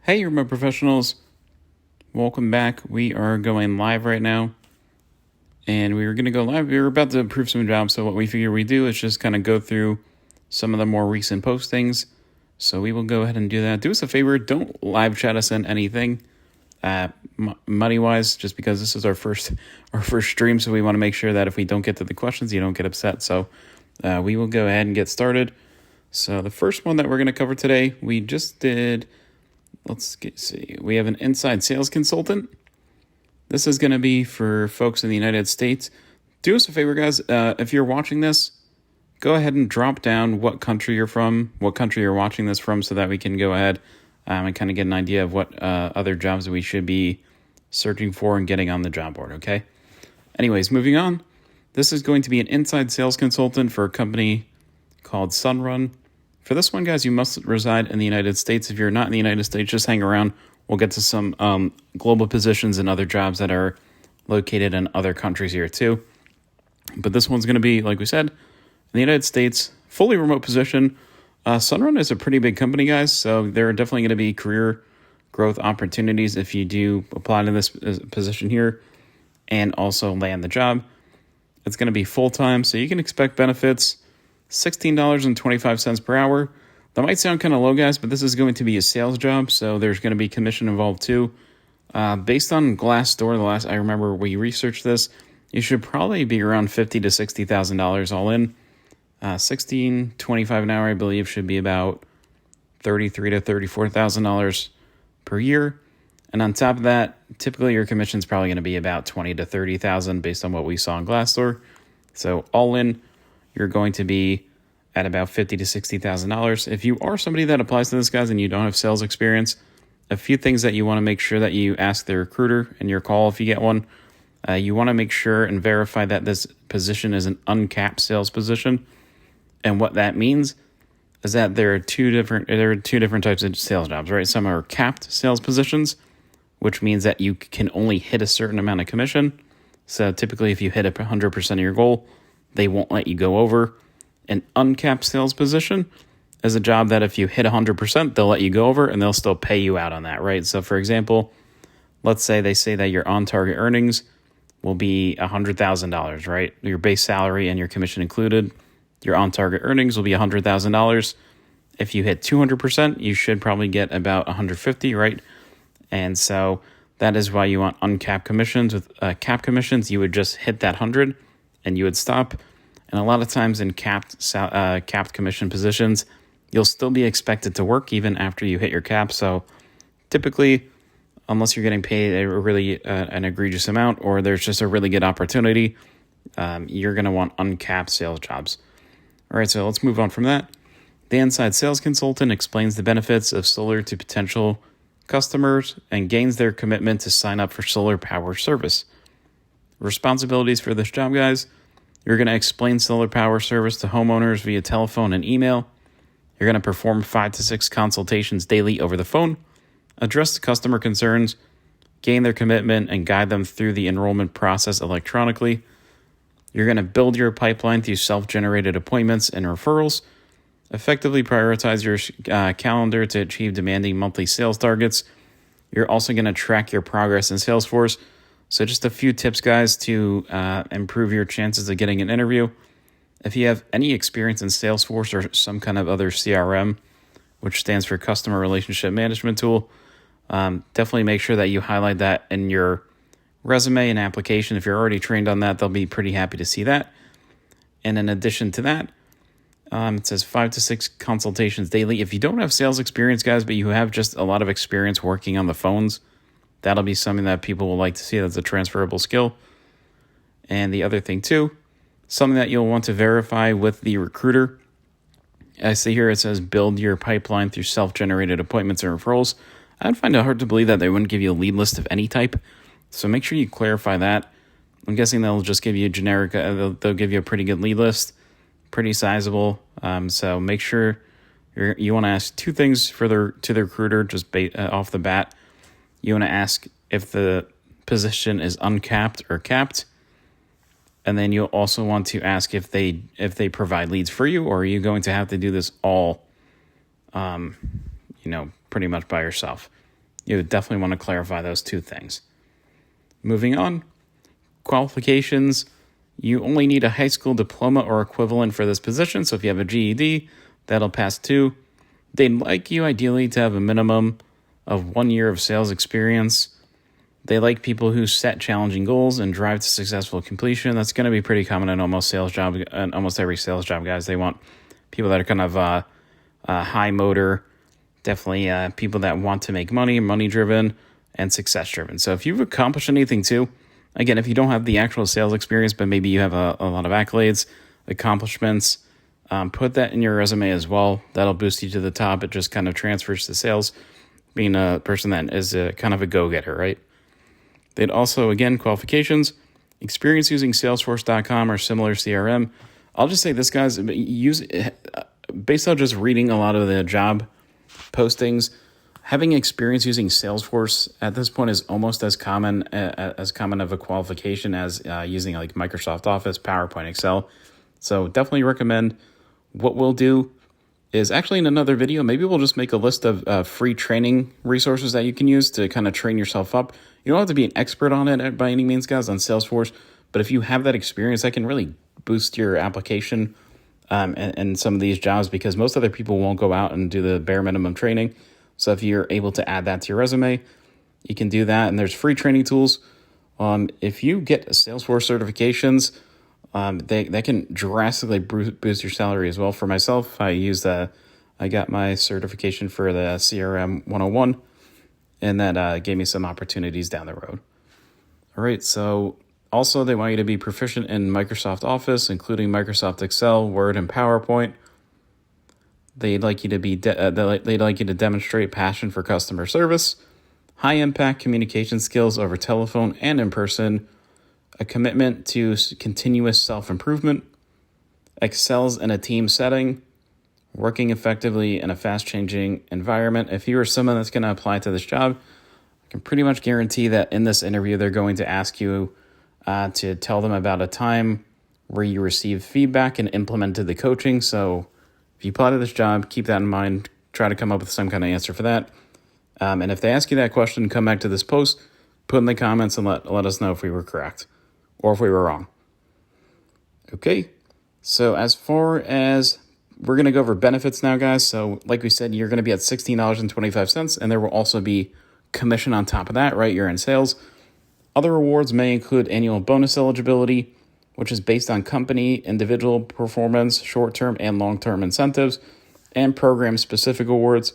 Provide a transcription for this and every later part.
Hey, remote professionals. Welcome back. We are going live right now. And we were going to go live. We were about to approve some jobs. So what we figure we do is just kind of go through some of the more recent postings. So we will go ahead and do that. Do us a favor. Don't live chat us in anything money-wise, just because this is our first stream. So we want to make sure that if we don't get to the questions, you don't get upset. So we will go ahead and get started. So the first one that we're going to cover today, we just did... see. We have an inside sales consultant. This is going to be for folks in the United States. Do us a favor, guys. If you're watching this, go ahead and drop down what country you're from, what country you're watching this from, so that we can go ahead and kind of get an idea of what other jobs we should be searching for and getting on the job board, okay? Anyways, moving on. This is going to be an inside sales consultant for a company called Sunrun. For this one, guys, you must reside in the United States. If you're not in the United States, just hang around. We'll get to some global positions and other jobs that are located in other countries here too. But this one's going to be, like we said, in the United States, fully remote position. Sunrun is a pretty big company, guys, so there are definitely going to be career growth opportunities if you do apply to this position here and also land the job. It's going to be full-time, so you can expect benefits. $16.25 per hour. That might sound kind of low, guys, but this is going to be a sales job, so there's going to be commission involved too. Based on Glassdoor, I remember we researched this, you should probably be around $50,000 to $60,000 all in. $16.25 an hour, I believe, should be about $33,000 to $34,000 per year. And on top of that, typically your commission is probably going to be about $20,000 to $30,000 based on what we saw in Glassdoor. So all in, you're going to be at about $50,000 to $60,000. If you are somebody that applies to this, guys, and you don't have sales experience, a few things that you want to make sure that you ask the recruiter in your call if you get one. You want to make sure and verify that this position is an uncapped sales position. And what that means is that there are two different types of sales jobs, right? Some are capped sales positions, which means that you can only hit a certain amount of commission. So typically if you hit 100% of your goal, they won't let you go over. An uncapped sales position is a job that if you hit 100%, they'll let you go over and they'll still pay you out on that, right? So for example, let's say they say that your on-target earnings will be $100,000, right? Your base salary and your commission included. Your on-target earnings will be $100,000. If you hit 200%, you should probably get about $150,000, right? And so that is why you want uncapped commissions. With capped commissions, you would just hit that 100 and you would stop. And a lot of times in capped commission positions, you'll still be expected to work even after you hit your cap. So typically, unless you're getting paid an egregious amount or there's just a really good opportunity, you're going to want uncapped sales jobs. All right, so let's move on from that. The inside sales consultant explains the benefits of solar to potential customers and gains their commitment to sign up for solar power service. Responsibilities for this job, guys. You're going to explain solar power service to homeowners via telephone and email. You're going to perform 5 to 6 consultations daily over the phone, address the customer concerns, gain their commitment, and guide them through the enrollment process electronically. You're going to build your pipeline through self-generated appointments and referrals, effectively prioritize your calendar to achieve demanding monthly sales targets. You're also going to track your progress in Salesforce. So just a few tips, guys, to improve your chances of getting an interview. If you have any experience in Salesforce or some kind of other CRM, which stands for Customer Relationship Management Tool, definitely make sure that you highlight that in your resume and application. If you're already trained on that, they'll be pretty happy to see that. And in addition to that, it says 5 to 6 consultations daily. If you don't have sales experience, guys, but you have just a lot of experience working on the phones, that'll be something that people will like to see. That's a transferable skill. And the other thing too, something that you'll want to verify with the recruiter. I see here it says build your pipeline through self-generated appointments and referrals. I'd find it hard to believe that they wouldn't give you a lead list of any type. So make sure you clarify that. I'm guessing they'll just give you a generic, they'll give you a pretty good lead list, pretty sizable. So make sure you want to ask 2 things to the recruiter just off the bat. You want to ask if the position is uncapped or capped. And then you'll also want to ask if they provide leads for you, or are you going to have to do this all, pretty much by yourself. you would definitely want to clarify those two things. Moving on, qualifications. You only need a high school diploma or equivalent for this position. So if you have a GED, that'll pass too. They'd like you ideally to have a minimum of 1 year of sales experience. They like people who set challenging goals and drive to successful completion. That's going to be pretty common in almost every sales job, guys. They want people that are kind of high motor, definitely people that want to make money driven, and success driven. So if you've accomplished anything too, again, if you don't have the actual sales experience, but maybe you have a lot of accolades, accomplishments, put that in your resume as well. That'll boost you to the top. It just kind of transfers to sales, being a person that is kind of a go-getter, right? They'd also, again, qualifications, experience using Salesforce.com or similar CRM. I'll just say this, guys, based on just reading a lot of the job postings, having experience using Salesforce at this point is almost as common of a qualification as using like Microsoft Office, PowerPoint, Excel. So definitely recommend. What we'll do is actually in another video, maybe we'll just make a list of free training resources that you can use to kind of train yourself up. You don't have to be an expert on it by any means, guys, on Salesforce, but if you have that experience, that can really boost your application and some of these jobs, because most other people won't go out and do the bare minimum training. So if you're able to add that to your resume, you can do that. And there's free training tools. If you get Salesforce certifications, they can drastically boost your salary as well. For myself, I got my certification for the CRM 101, and that gave me some opportunities down the road. All right, so also they want you to be proficient in Microsoft Office, including Microsoft Excel, Word, and PowerPoint. They'd like you to they'd like you to demonstrate passion for customer service, high impact communication skills over telephone and in person, a commitment to continuous self-improvement, excels in a team setting, working effectively in a fast-changing environment. If you are someone that's going to apply to this job, I can pretty much guarantee that in this interview, they're going to ask you to tell them about a time where you received feedback and implemented the coaching. So if you apply to this job, keep that in mind. Try to come up with some kind of answer for that. And if they ask you that question, come back to this post, put in the comments, and let us know if we were correct or if we were wrong. Okay, so as far as we're going to go over benefits now, guys. So like we said, you're going to be at $16.25, and there will also be commission on top of that, right? You're in sales. Other rewards may include annual bonus eligibility, which is based on company, individual performance, short-term and long-term incentives, and program-specific awards.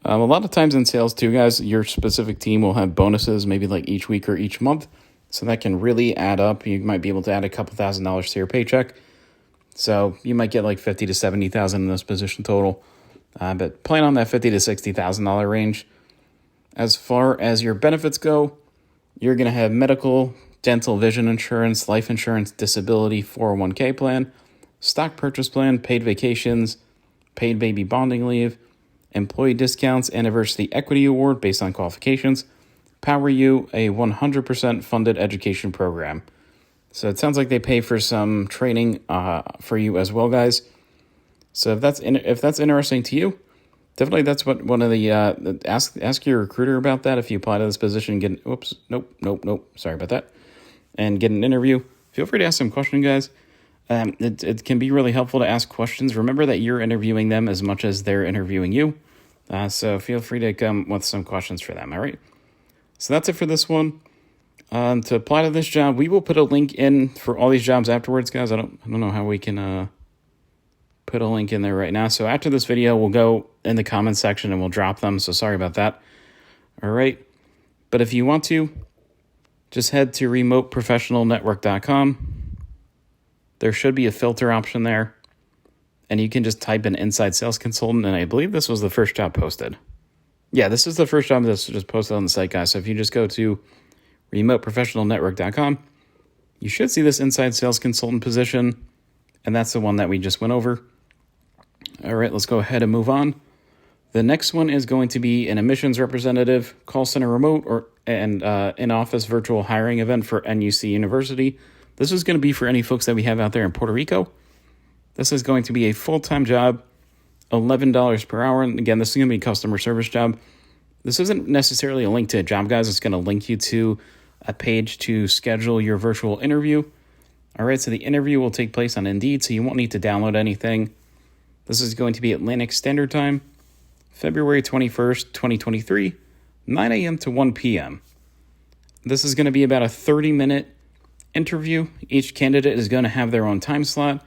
A lot of times in sales too, guys, your specific team will have bonuses maybe like each week or each month. So that can really add up. You might be able to add a couple $1,000s to your paycheck. So you might get like $50,000 to $70,000 in this position total. But plan on that $50,000 to $60,000 range. As far as your benefits go, you're going to have medical, dental, vision insurance, life insurance, disability, 401k plan, stock purchase plan, paid vacations, paid baby bonding leave, employee discounts, anniversary equity award based on qualifications, Power You, a 100% funded education program. So it sounds like they pay for some training for you as well, guys. So if that's interesting to you, definitely that's what one of the ask your recruiter about that if you apply to this position. Sorry about that. And get an interview. Feel free to ask some questions, guys. It can be really helpful to ask questions. Remember that you're interviewing them as much as they're interviewing you. So feel free to come with some questions for them. All right. So that's it for this one. To apply to this job, we will put a link in for all these jobs afterwards, guys. I don't know how we can put a link in there right now. So after this video, we'll go in the comments section and we'll drop them. So sorry about that. All right. But if you want to, just head to remoteprofessionalnetwork.com. There should be a filter option there. And you can just type in inside sales consultant. And I believe this was the first job posted. Yeah, this is the first job that's just posted on the site, guys. So if you just go to remoteprofessionalnetwork.com, you should see this inside sales consultant position. And that's the one that we just went over. All right, let's go ahead and move on. The next one is going to be an admissions representative, call center remote, and in-office virtual hiring event for NUC University. This is going to be for any folks that we have out there in Puerto Rico. This is going to be a full-time job, $11 per hour. And again, this is going to be a customer service job. This isn't necessarily a link to a job, guys. It's going to link you to a page to schedule your virtual interview. All right, so the interview will take place on Indeed, so you won't need to download anything. This is going to be Atlantic Standard Time, February 21st, 2023, 9 a.m. to 1 p.m. This is going to be about a 30-minute interview. Each candidate is going to have their own time slot.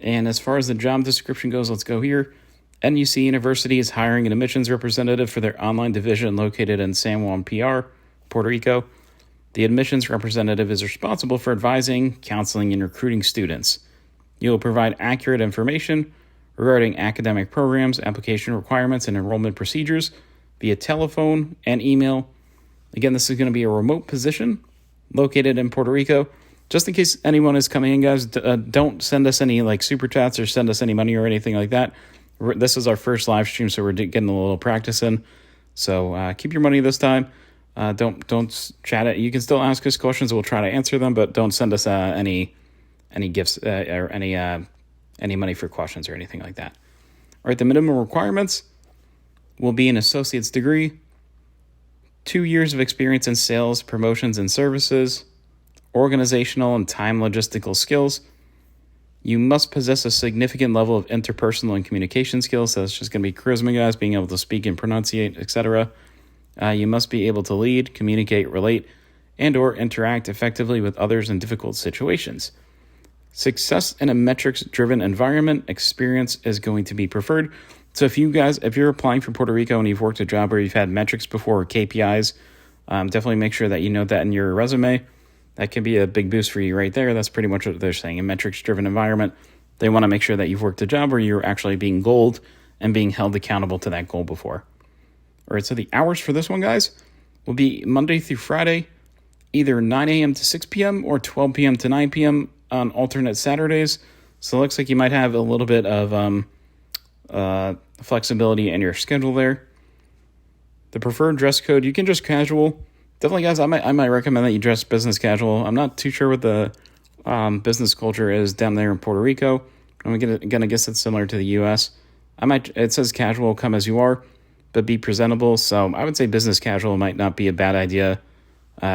And as far as the job description goes, let's go here. NUC University is hiring an admissions representative for their online division located in San Juan, PR, Puerto Rico. The admissions representative is responsible for advising, counseling, and recruiting students. You will provide accurate information regarding academic programs, application requirements, and enrollment procedures via telephone and email. Again, this is going to be a remote position located in Puerto Rico. Just in case anyone is coming in, guys, don't send us any super chats or send us any money or anything like that. This is our first live stream, so we're getting a little practice in. So keep your money this time. Don't chat it. You can still ask us questions. We'll try to answer them, but don't send us any gifts or any money for questions or anything like that. All right, the minimum requirements will be an associate's degree, 2 years of experience in sales, promotions, and services, organizational and time logistical skills. You must possess a significant level of interpersonal and communication skills. So it's just going to be charisma, guys, being able to speak and pronunciate, etc. You must be able to lead, communicate, relate, and or interact effectively with others in difficult situations. Success in a metrics-driven environment, experience is going to be preferred. So if you're applying for Puerto Rico and you've worked a job where you've had metrics before or KPIs, definitely make sure that you note that in your resume. That can be a big boost for you right there. That's pretty much what they're saying. A metrics-driven environment, they want to make sure that you've worked a job where you're actually being goaled and being held accountable to that goal before. All right, so the hours for this one, guys, will be Monday through Friday, either 9 a.m. to 6 p.m. or 12 p.m. to 9 p.m. on alternate Saturdays. So it looks like you might have a little bit of flexibility in your schedule there. The preferred dress code, you can dress casual. Definitely, guys, I might recommend that you dress business casual. I'm not too sure what the business culture is down there in Puerto Rico. I'm gonna guess it's similar to the U.S. It says casual, come as you are, but be presentable. So I would say business casual might not be a bad idea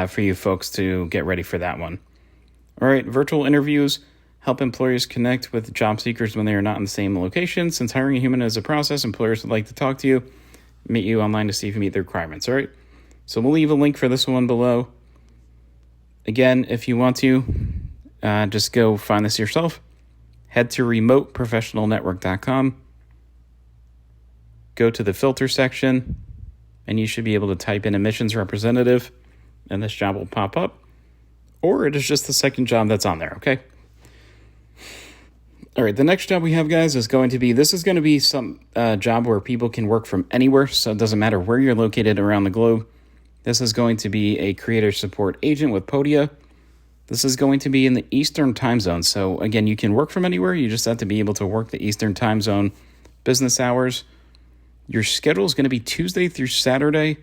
for you folks to get ready for that one. All right, virtual interviews help employers connect with job seekers when they are not in the same location. Since hiring a human is a process, employers would like to talk to you, meet you online to see if you meet the requirements. All right. So we'll leave a link for this one below. Again, if you want to, just go find this yourself. Head to remoteprofessionalnetwork.com. Go to the filter section, and you should be able to type in admissions representative, and this job will pop up. Or it is just the second job that's on there, okay? All right, the next job we have, guys, is going to be some job where people can work from anywhere, so it doesn't matter where you're located around the globe. This is going to be a creator support agent with Podia. This is going to be in the Eastern time zone. So again, you can work from anywhere. You just have to be able to work the Eastern time zone business hours. Your schedule is going to be Tuesday through Saturday,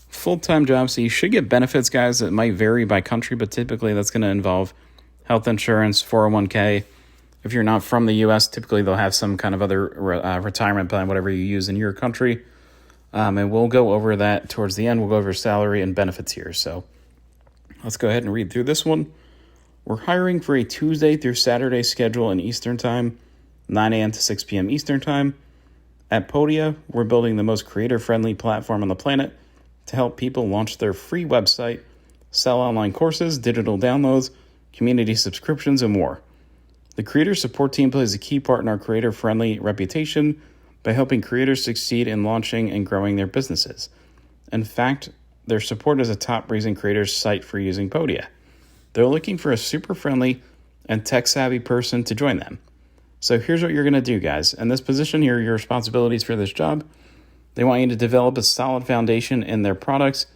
full-time job. So you should get benefits, guys. It might vary by country, but typically that's going to involve health insurance, 401k. If you're not from the U.S., typically they'll have some kind of other retirement plan, whatever you use in your country. And we'll go over that towards the end. We'll go over salary and benefits here. So let's go ahead and read through this one. We're hiring for a Tuesday through Saturday schedule in Eastern Time, 9 a.m. to 6 p.m. Eastern Time. At Podia, we're building the most creator-friendly platform on the planet to help people launch their free website, sell online courses, digital downloads, community subscriptions, and more. The creator support team plays a key part in our creator-friendly reputation by helping creators succeed in launching and growing their businesses. In fact, their support is a top reason creators cite for using Podia. They're looking for a super friendly and tech-savvy person to join them. So here's what you're going to do, guys. In this position, here are your responsibilities for this job. They want you to develop a solid foundation in their products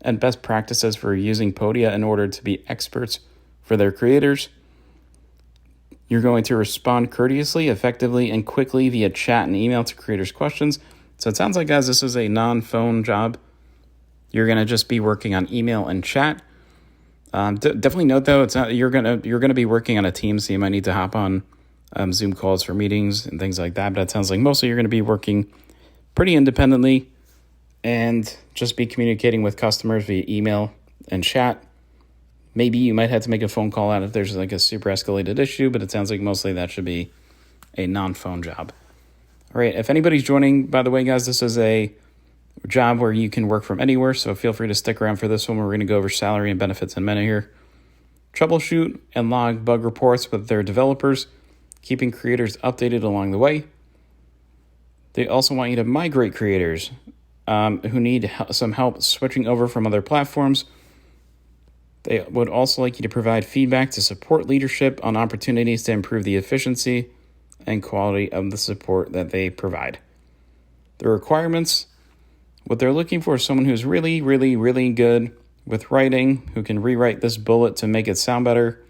and best practices for using Podia in order to be experts for their creators. You're going to respond courteously, effectively, and quickly via chat and email to creators' questions. So it sounds like, guys, this is a non-phone job. You're going to just be working on email and chat. Definitely note, though, you're gonna be working on a team, so you might need to hop on Zoom calls for meetings and things like that. But it sounds like mostly you're going to be working pretty independently. and just be communicating with customers via email and chat. Maybe you might have to make a phone call out if there's like a super escalated issue, but it sounds like mostly that should be a non-phone job. All right, if anybody's joining, by the way, guys, this is a job where you can work from anywhere, so feel free to stick around for this one. We're going to go over salary and benefits in a minute here. Troubleshoot and log bug reports with their developers, keeping creators updated along the way. They also want you to migrate creators who need some help switching over from other platforms. They would also like you to provide feedback to support leadership on opportunities to improve the efficiency and quality of the support that they provide. The requirements, what they're looking for is someone who's really, really, really good with writing, who can rewrite this bullet to make it sound better.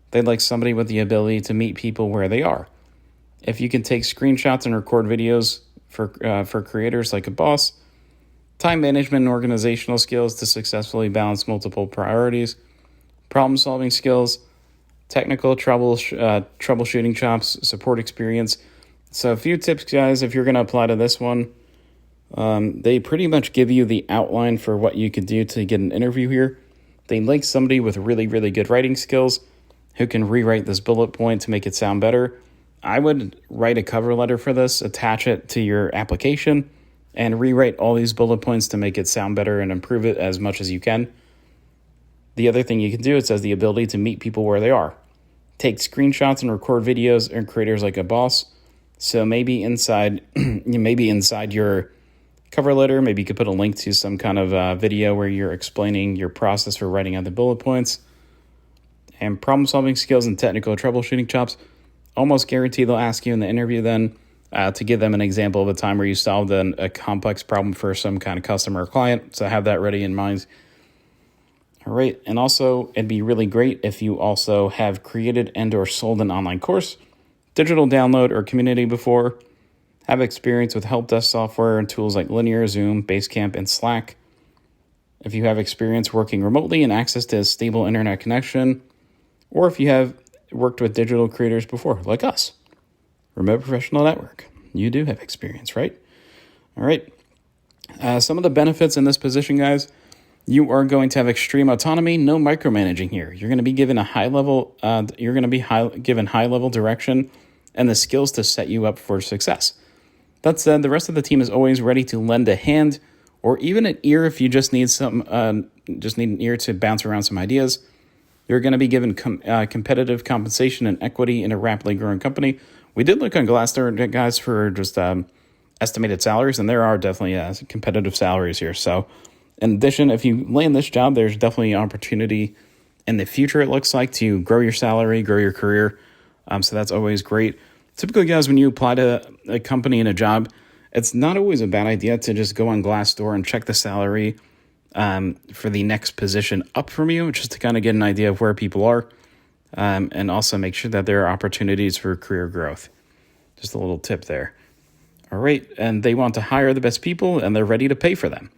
They'd like somebody with the ability to meet people where they are. If you can take screenshots and record videos for creators like a boss, time management and organizational skills to successfully balance multiple priorities, problem-solving skills, technical troubleshooting chops, support experience. So a few tips, guys, if you're going to apply to this one. They pretty much give you the outline for what you could do to get an interview here. They like somebody with really, really good writing skills who can rewrite this bullet point to make it sound better. I would write a cover letter for this, attach it to your application, and rewrite all these bullet points to make it sound better and improve it as much as you can. The other thing you can do, it says the ability to meet people where they are. Take screenshots and record videos and creators like a boss. So maybe inside your cover letter, maybe you could put a link to some kind of video where you're explaining your process for writing out the bullet points. And problem-solving skills and technical troubleshooting chops. Almost guarantee they'll ask you in the interview then to give them an example of a time where you solved a complex problem for some kind of customer or client. So have that ready in mind. All right, and also it'd be really great if you also have created and or sold an online course, digital download, or community before, have experience with help desk software and tools like Linear, Zoom, Basecamp, and Slack. If you have experience working remotely and access to a stable internet connection, or if you have worked with digital creators before, like us, Remote Professional Network, you do have experience, right? All right. Some of the benefits in this position, guys. You are going to have extreme autonomy, no micromanaging here. You're going to be given a high level. Given high level direction and the skills to set you up for success. That said, the rest of the team is always ready to lend a hand or even an ear if you just need an ear to bounce around some ideas. You're going to be given competitive compensation and equity in a rapidly growing company. We did look on Glassdoor, guys, for just estimated salaries, and there are definitely competitive salaries here. So in addition, if you land this job, there's definitely opportunity in the future, it looks like, to grow your salary, grow your career. So that's always great. Typically, guys, when you apply to a company and a job, it's not always a bad idea to just go on Glassdoor and check the salary for the next position up from you, just to kind of get an idea of where people are, and also make sure that there are opportunities for career growth. Just a little tip there. All right, and they want to hire the best people, and they're ready to pay for them.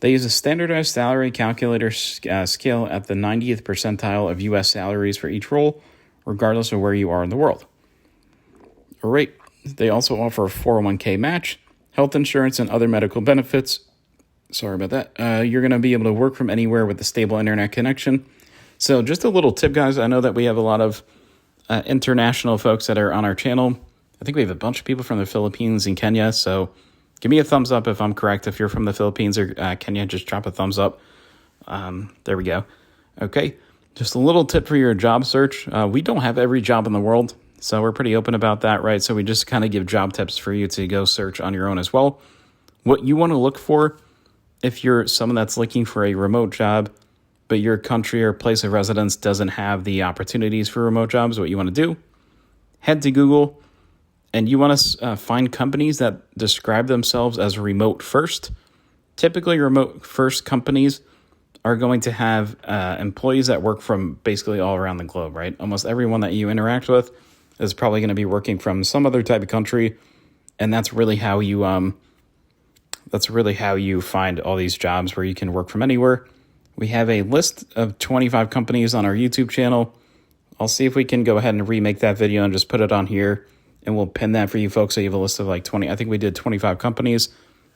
They use a standardized salary calculator scale at the 90th percentile of U.S. salaries for each role, regardless of where you are in the world. All right, they also offer a 401k match, health insurance, and other medical benefits. Sorry about that. You're going to be able to work from anywhere with a stable internet connection. So just a little tip, guys. I know that we have a lot of international folks that are on our channel. I think we have a bunch of people from the Philippines and Kenya. So give me a thumbs up if I'm correct. If you're from the Philippines or Kenya, just drop a thumbs up. There we go. Okay, just a little tip for your job search. We don't have every job in the world, so we're pretty open about that, right? So we just kind of give job tips for you to go search on your own as well. What you want to look for, if you're someone that's looking for a remote job, but your country or place of residence doesn't have the opportunities for remote jobs, what you want to do, head to Google, and you want to find companies that describe themselves as remote first. Typically, remote first companies are going to have employees that work from basically all around the globe, right? Almost everyone that you interact with is probably going to be working from some other type of country, and that's really how you find all these jobs where you can work from anywhere. We have a list of 25 companies on our YouTube channel. I'll see if we can go ahead and remake that video and just put it on here, and we'll pin that for you folks so you have a list of like 20. I think we did 25 companies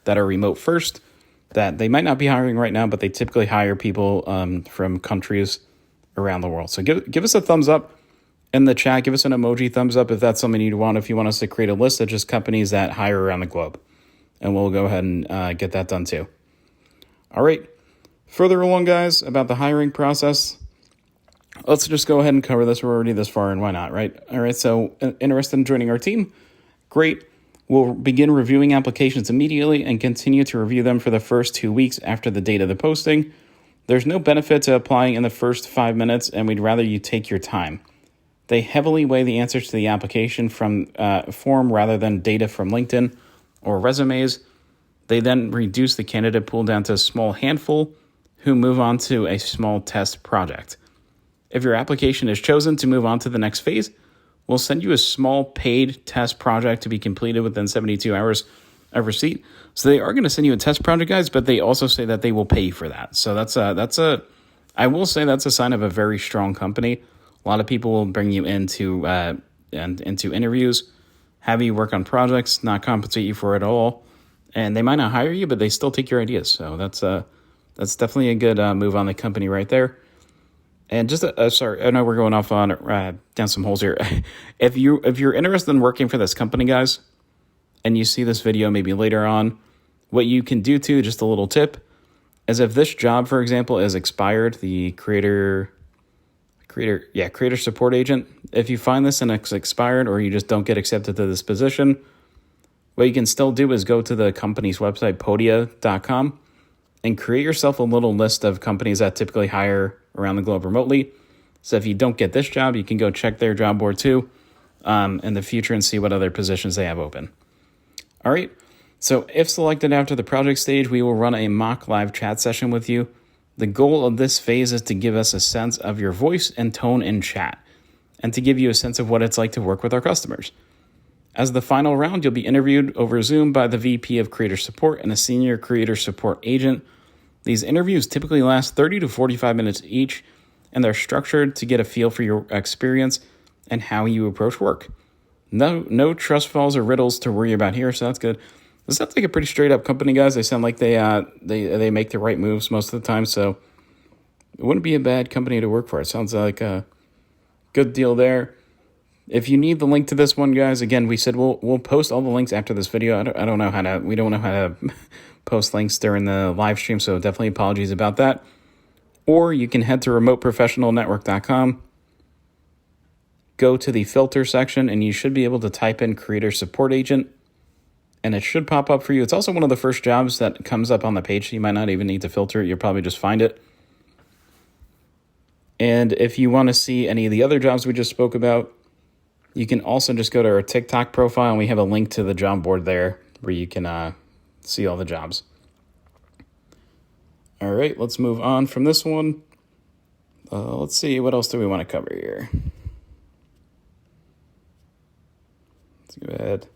that are remote first. that they might not be hiring right now, but they typically hire people from countries around the world. So give us a thumbs up in the chat. Give us an emoji thumbs up if that's something you want. If you want us to create a list of just companies that hire around the globe, and we'll go ahead and get that done too. All right. Further along, guys, about the hiring process, let's just go ahead and cover this. We're already this far, and why not, right? All right. So interested in joining our team? Great. We'll begin reviewing applications immediately and continue to review them for the first 2 weeks after the date of the posting. There's no benefit to applying in the first 5 minutes, and we'd rather you take your time. They heavily weigh the answers to the application from form rather than data from LinkedIn or resumes. They then reduce the candidate pool down to a small handful who move on to a small test project. If your application is chosen to move on to the next phase, we'll send you a small paid test project to be completed within 72 hours of receipt. So they are going to send you a test project, guys, but they also say that they will pay you for that. So I will say that's a sign of a very strong company. A lot of people will bring you into interviews, have you work on projects, not compensate you for it at all, and they might not hire you, but they still take your ideas. So that's definitely a good move on the company right there. And just sorry, I know we're going off on down some holes here. If you're interested in working for this company, guys, and you see this video maybe later on, what you can do too, just a little tip, is if this job, for example, is expired, the creator support agent, if you find this and it's expired or you just don't get accepted to this position, what you can still do is go to the company's website, podia.com, and create yourself a little list of companies that typically hire around the globe remotely. So if you don't get this job, you can go check their job board too in the future and see what other positions they have open. All right. So if selected after the project stage, we will run a mock live chat session with you. The goal of this phase is to give us a sense of your voice and tone in chat, and to give you a sense of what it's like to work with our customers. As the final round, you'll be interviewed over Zoom by the VP of Creator Support and a senior creator support agent. These interviews typically last 30 to 45 minutes each, and they're structured to get a feel for your experience and how you approach work. No trust falls or riddles to worry about here, so that's good. This sounds like a pretty straight up company, guys. They sound like they make the right moves most of the time, so it wouldn't be a bad company to work for. It sounds like a good deal there. If you need the link to this one, guys, again, we said we'll post all the links after this video. We don't know how to post links during the live stream, so definitely apologies about that. Or you can head to remoteprofessionalnetwork.com, go to the filter section, and you should be able to type in Creator Support Agent, and it should pop up for you. It's also one of the first jobs that comes up on the page, so you might not even need to filter it. You'll probably just find it. And if you want to see any of the other jobs we just spoke about, you can also just go to our TikTok profile, and we have a link to the job board there where you can see all the jobs. All right, let's move on from this one. Let's see, what else do we want to cover here? Let's go ahead.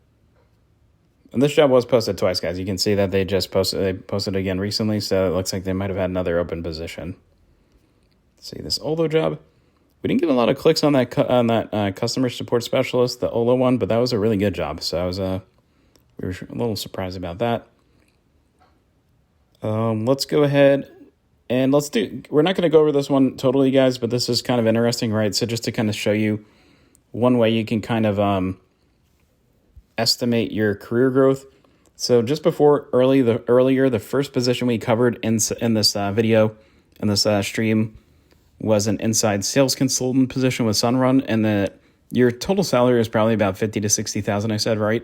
And this job was posted twice, guys. You can see that they posted again recently, so it looks like they might have had another open position. Let's see, this Olo job. We didn't get a lot of clicks on that customer support specialist, the Olo one, but that was a really good job. So we were a little surprised about that. Let's go ahead and we're not going to go over this one totally, guys, but this is kind of interesting, right? So just to kind of show you one way you can kind of estimate your career growth. So just before earlier, the first position we covered in this video, in this stream, was an inside sales consultant position with Sunrun, and your total salary is probably about $50,000 to $60,000. I said right.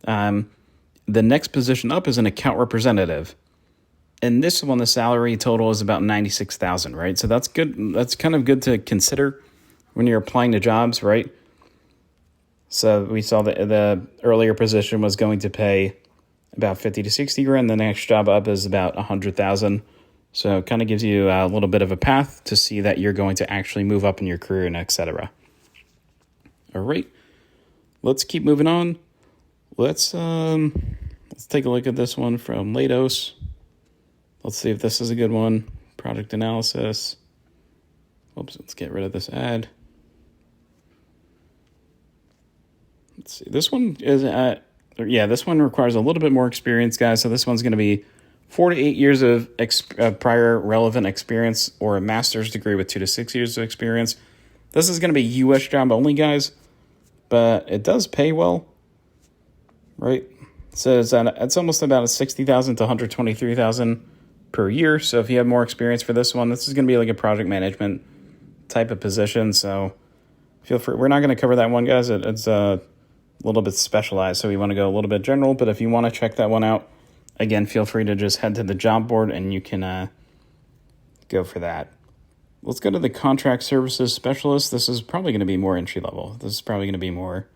The next position up is an account representative, and this one the salary total is about $96,000. Right, so that's good. That's kind of good to consider when you're applying to jobs, right? So we saw that the earlier position was going to pay about 50 to 60 grand. The next job up is about 100,000. So it kind of gives you a little bit of a path to see that you're going to actually move up in your career and etc. All right, let's keep moving on. Let's take a look at this one from Lados. Let's see if this is a good one. Project analysis. Oops, let's get rid of this ad. Let's see. This one is this one requires a little bit more experience, guys. So this one's going to be 4 to 8 years of prior relevant experience, or a master's degree with 2 to 6 years of experience. This is going to be U.S. job only, guys, but it does pay well, right? So it's almost about a $60,000 to $123,000 per year. So if you have more experience for this one, this is going to be like a project management type of position. So feel free. We're not going to cover that one, guys. It's a little bit specialized, so we want to go a little bit general. But if you want to check that one out, again, feel free to just head to the job board and you can go for that. Let's go to the contract services specialist. This is probably going to be more entry level. This is probably going to be more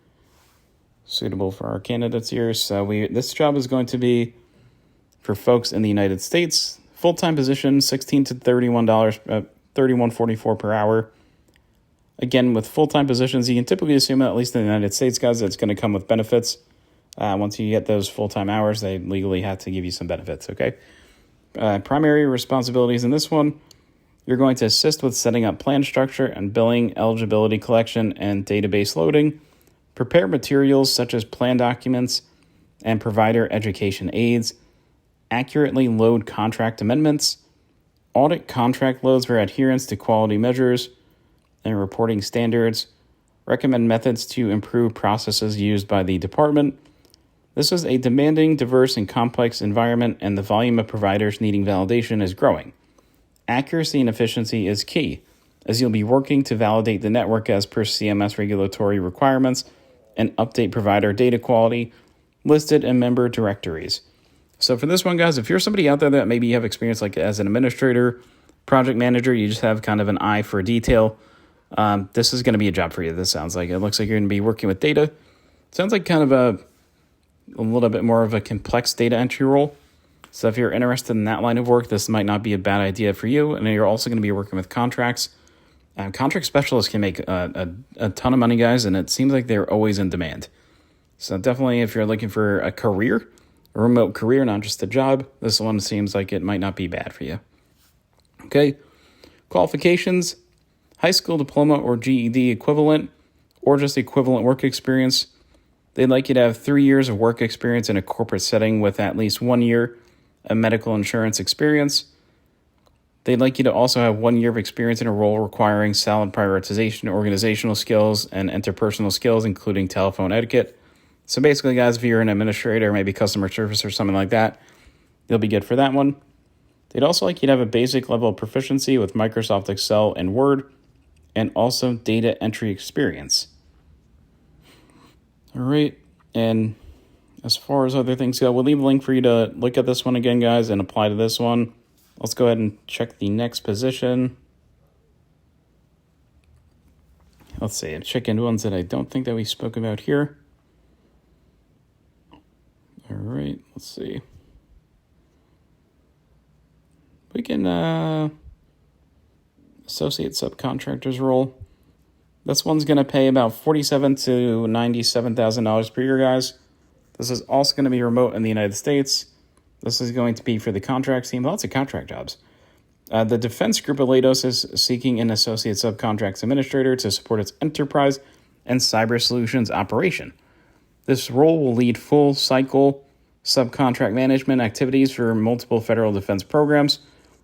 suitable for our candidates here. So this job is going to be for folks in the United States. Full-time position, $16 to $31, $31.44 per hour. Again, with full-time positions, you can typically assume, at least in the United States, guys, it's going to come with benefits. Once you get those full-time hours, they legally have to give you some benefits, okay? Primary responsibilities in this one, you're going to assist with setting up plan structure and billing, eligibility collection, and database loading. Prepare materials such as plan documents and provider education aids. Accurately load contract amendments. Audit contract loads for adherence to quality measures and reporting standards. Recommend methods to improve processes used by the department. This is a demanding, diverse, and complex environment, and the volume of providers needing validation is growing. Accuracy and efficiency is key, as you'll be working to validate the network as per CMS regulatory requirements and update provider data quality listed in member directories. So for this one, guys, if you're somebody out there that maybe you have experience like as an administrator, project manager, you just have kind of an eye for detail, this is going to be a job for you. This sounds like it looks like you're going to be working with data. Sounds like kind of a little bit more of a complex data entry role. So if you're interested in that line of work, this might not be a bad idea for you. And you're also going to be working with contracts. Contract specialists can make a ton of money, guys, and it seems like they're always in demand. So definitely, if you're looking for a career, a remote career, not just a job, this one seems like it might not be bad for you. Okay, qualifications, high school diploma or GED equivalent, or just equivalent work experience. They'd like you to have 3 years of work experience in a corporate setting with at least 1 year of medical insurance experience. They'd like you to also have 1 year of experience in a role requiring solid prioritization, organizational skills, and interpersonal skills, including telephone etiquette. So basically, guys, if you're an administrator, maybe customer service or something like that, you'll be good for that one. They'd also like you to have a basic level of proficiency with Microsoft Excel and Word, and also data entry experience. All right, and as far as other things go, we'll leave a link for you to look at this one again, guys, and apply to this one. Let's go ahead and check the next position. Let's see, and check into ones that I don't think that we spoke about here. All right, let's see. We can associate subcontractors role. This one's going to pay about $47,000 to $97,000 per year, guys. This is also going to be remote in the United States. This is going to be for the contracts team. Lots of contract jobs. The defense group of Leidos is seeking an associate subcontracts administrator to support its enterprise and cyber solutions operation. This role will lead full cycle subcontract management activities for multiple federal defense programs.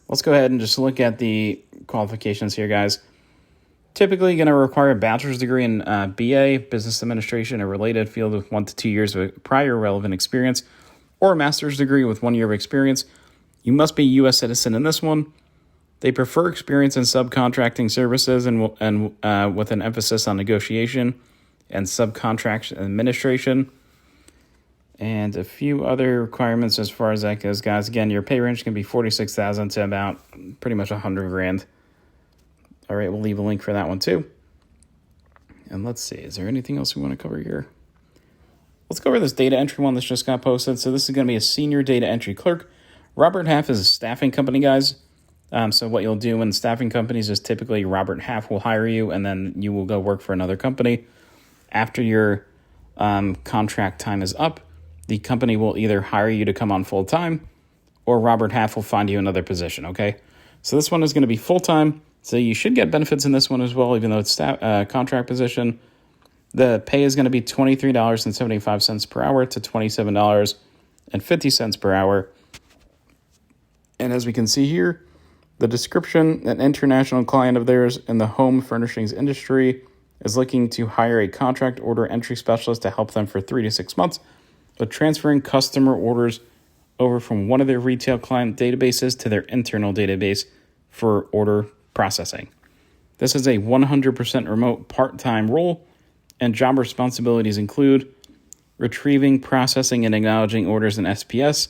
Let's go ahead and just look at the qualifications here, guys. Typically going to require a bachelor's degree in BA, business administration, a related field with 1 to 2 years of prior relevant experience, or a master's degree with 1 year of experience. You must be a U.S. citizen in this one. They prefer experience in subcontracting services and with an emphasis on negotiation and subcontract administration. And a few other requirements as far as that goes, guys. Again, your pay range can be $46,000 to about pretty much $100,000. All right, we'll leave a link for that one too. And let's see, is there anything else we want to cover here? Let's go over this data entry one that's just got posted. So this is going to be a senior data entry clerk. Robert Half is a staffing company, guys. So what you'll do in staffing companies is typically Robert Half will hire you, and then you will go work for another company. After your contract time is up, the company will either hire you to come on full-time, or Robert Half will find you another position, okay? So this one is going to be full-time. So you should get benefits in this one as well, even though it's contract position. The pay is going to be $23.75 per hour to $27.50 per hour. And as we can see here, the description, an international client of theirs in the home furnishings industry is looking to hire a contract order entry specialist to help them for 3 to 6 months with transferring customer orders over from one of their retail client databases to their internal database for order processing. This is a 100% remote part-time role, and job responsibilities include retrieving, processing, and acknowledging orders in SPS,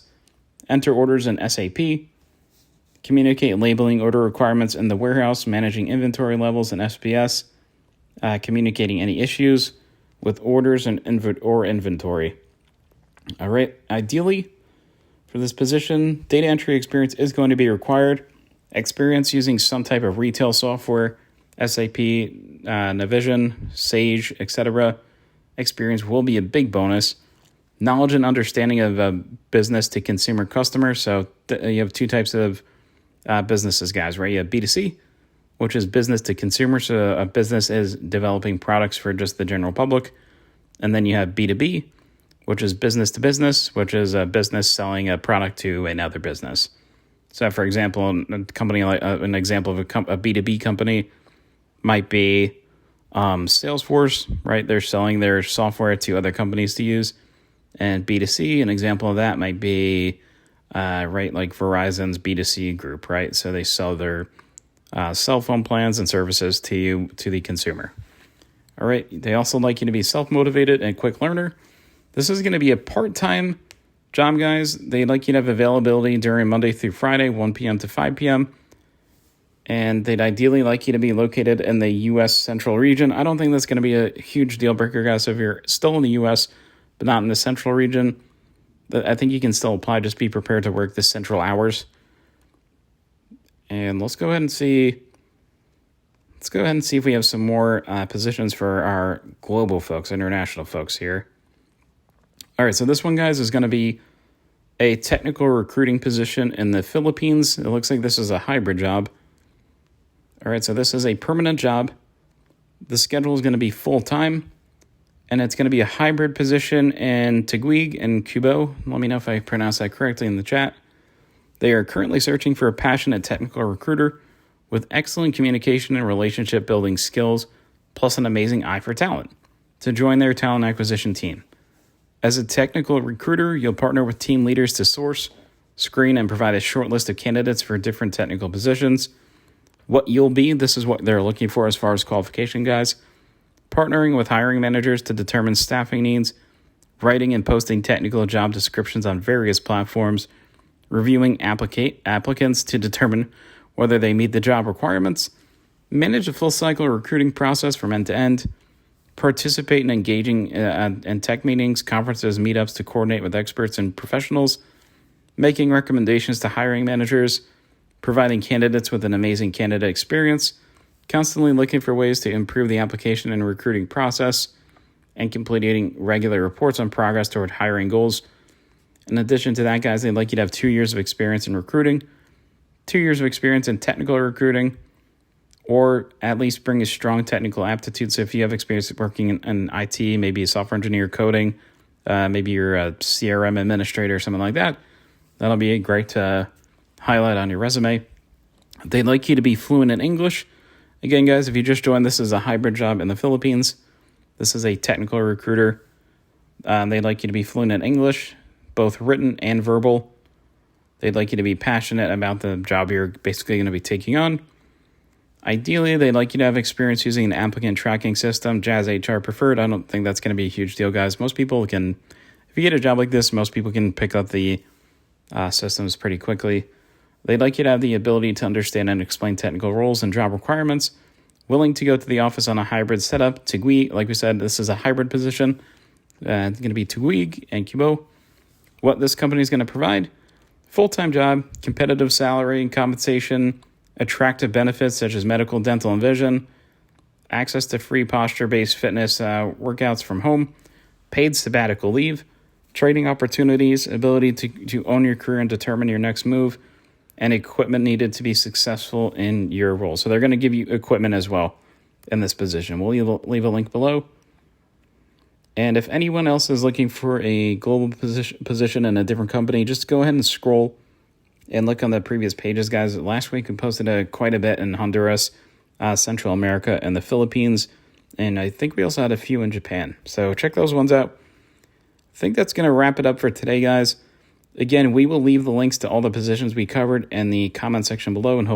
enter orders in SAP, communicate labeling order requirements in the warehouse, managing inventory levels in SPS, communicating any issues with orders and inventory. All right, ideally, for this position, data entry experience is going to be required. Experience using some type of retail software, SAP, Navision, Sage, etc. Experience will be a big bonus. Knowledge and understanding of business to consumer customers. So you have two types of businesses, guys, right? You have B2C, which is business to consumer. So a business is developing products for just the general public. And then you have B2B, which is business to business, which is a business selling a product to another business. So, for example, a company like an example of a B2B company might be Salesforce, right? They're selling their software to other companies to use. And B2C, an example of that might be, right, like Verizon's B2C group, right? So they sell their cell phone plans and services to the consumer. All right. They also like you to be self-motivated and a quick learner. This is going to be a part-time job, guys. They'd like you to have availability during Monday through Friday, 1 p.m. to 5 p.m. And they'd ideally like you to be located in the U.S. Central region. I don't think that's going to be a huge deal breaker, guys. So if you're still in the U.S., but not in the Central region, I think you can still apply. Just be prepared to work the Central hours. And let's go ahead and see. Let's go ahead and see if we have some more positions for our global folks, international folks here. All right, so this one, guys, is going to be a technical recruiting position in the Philippines. It looks like this is a hybrid job. All right, so this is a permanent job. The schedule is going to be full-time, and it's going to be a hybrid position in Taguig and Cubo. Let me know if I pronounced that correctly in the chat. They are currently searching for a passionate technical recruiter with excellent communication and relationship building skills, plus an amazing eye for talent, to join their talent acquisition team. As a technical recruiter, you'll partner with team leaders to source, screen, and provide a short list of candidates for different technical positions. What you'll be, this is what they're looking for as far as qualification, guys. Partnering with hiring managers to determine staffing needs, writing and posting technical job descriptions on various platforms, reviewing applicants to determine whether they meet the job requirements, manage the full cycle recruiting process from end to end, participate in engaging in tech meetings, conferences, meetups to coordinate with experts and professionals, making recommendations to hiring managers, providing candidates with an amazing candidate experience, constantly looking for ways to improve the application and recruiting process, and completing regular reports on progress toward hiring goals. In addition to that, guys, they'd like you to have 2 years of experience in recruiting, 2 years of experience in technical recruiting, or at least bring a strong technical aptitude. So if you have experience working in IT, maybe a software engineer coding, maybe you're a CRM administrator or something like that, that'll be great to highlight on your resume. They'd like you to be fluent in English. Again, guys, if you just joined, this is a hybrid job in the Philippines. This is a technical recruiter. They'd like you to be fluent in English, both written and verbal. They'd like you to be passionate about the job you're basically going to be taking on. Ideally, they'd like you to have experience using an applicant tracking system, Jazz HR preferred. I don't think that's going to be a huge deal, guys. Most people can, if you get a job like this, most people can pick up the systems pretty quickly. They'd like you to have the ability to understand and explain technical roles and job requirements, willing to go to the office on a hybrid setup. Taguig, like we said, this is a hybrid position. It's going to be Taguig and Cubo. What this company is going to provide: full-time job, competitive salary and compensation, attractive benefits such as medical, dental, and vision, access to free posture-based fitness workouts from home, paid sabbatical leave, trading opportunities, ability to own your career and determine your next move, and equipment needed to be successful in your role. So they're going to give you equipment as well in this position. We'll leave a link below. And if anyone else is looking for a global position in a different company, just go ahead and scroll and look on the previous pages, guys. Last week we posted quite a bit in Honduras, Central America, and the Philippines, and I think we also had a few in Japan. So check those ones out. I think that's going to wrap it up for today, guys. Again, we will leave the links to all the positions we covered in the comment section below, and hopefully